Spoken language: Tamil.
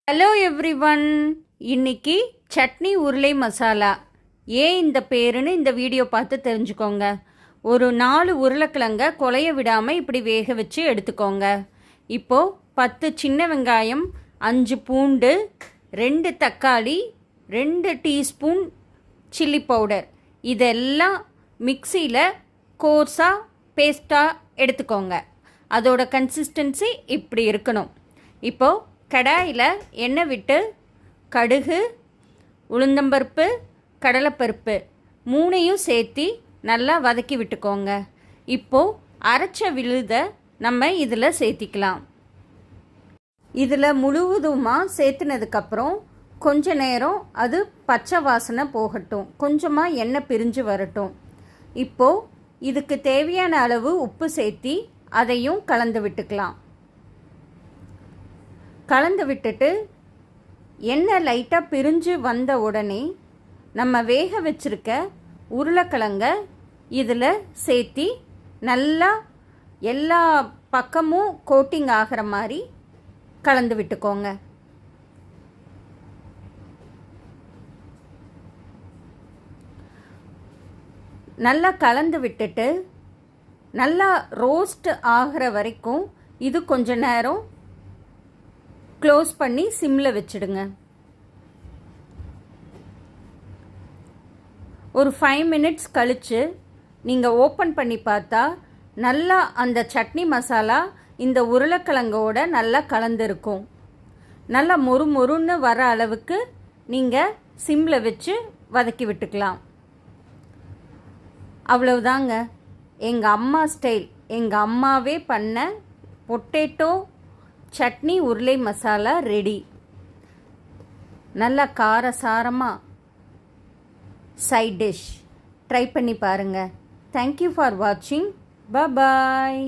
Hello everyone. இன்னைக்கு சட்னி உருளை மசாலா. ஏன் இந்த பேருன்னு இந்த வீடியோ பார்த்து தெரிஞ்சுக்கோங்க. ஒரு 4 உருளைக்கிழங்க குழைய விடாமல் இப்படி வேக வச்சு எடுத்துக்கோங்க. இப்போது 10 சின்ன வெங்காயம், 5 பூண்டு, 2 தக்காளி, 2 டீஸ்பூன் சில்லி பவுடர், இதெல்லாம் மிக்சியில் கோர்ஸாக பேஸ்ட்டாக எடுத்துக்கோங்க. அதோட கன்சிஸ்டன்சி இப்படி இருக்கணும். இப்போது கடாயில் எண்ணெய் விட்டு கடுகு, உளுந்தம்பருப்பு, கடலைப்பருப்பு 3ஐயும் சேர்த்து நல்லா வதக்கி விட்டுக்கோங்க. இப்போது அரைச்ச விழுதை நம்ம இதில் சேர்த்திக்கலாம். இதில் முழுவதுமாக சேர்த்துனதுக்கப்புறம் கொஞ்ச நேரம் அது பச்சை வாசனை போகட்டும், கொஞ்சமாக எண்ணெய் பிரிஞ்சு வரட்டும். இப்போது இதுக்கு தேவையான அளவு உப்பு சேர்த்தி அதையும் கலந்து விட்டுக்கலாம். கலந்து விட்டுட்டு எண்ணெய் லைட்டாக பிரிஞ்சு வந்த உடனே நம்ம வேக வச்சுருக்க உருளைக்கிழங்க இதில் சேர்த்தி நல்லா எல்லா பக்கமும் கோட்டிங் ஆகிற மாதிரி கலந்து விட்டுக்கோங்க. நல்லா கலந்து விட்டுட்டு நல்லா ரோஸ்ட் ஆகிற வரைக்கும் இது கொஞ்ச நேரம் க்ளோஸ் பண்ணி சிம்மில் வச்சுடுங்க. ஒரு 5 மினிட்ஸ் கழித்து நீங்கள் ஓப்பன் பண்ணி பார்த்தா நல்லா அந்த சட்னி மசாலா இந்த உருளைக்கிழங்கோட நல்லா கலந்துருக்கும். நல்லா மொறுன்னு வர அளவுக்கு நீங்கள் சிம்மில் வச்சு வதக்கி விட்டுக்கலாம். அவ்வளவுதாங்க, எங்கள் அம்மா ஸ்டைல், எங்கள் அம்மாவே பண்ண பொட்டேட்டோ சட்னி உருளை மசாலா ரெடி. நல்லா காரசாரமாக சைட் டிஷ் ட்ரை பண்ணி பாருங்கள். தேங்க்யூ ஃபார் வாட்சிங். பாய்.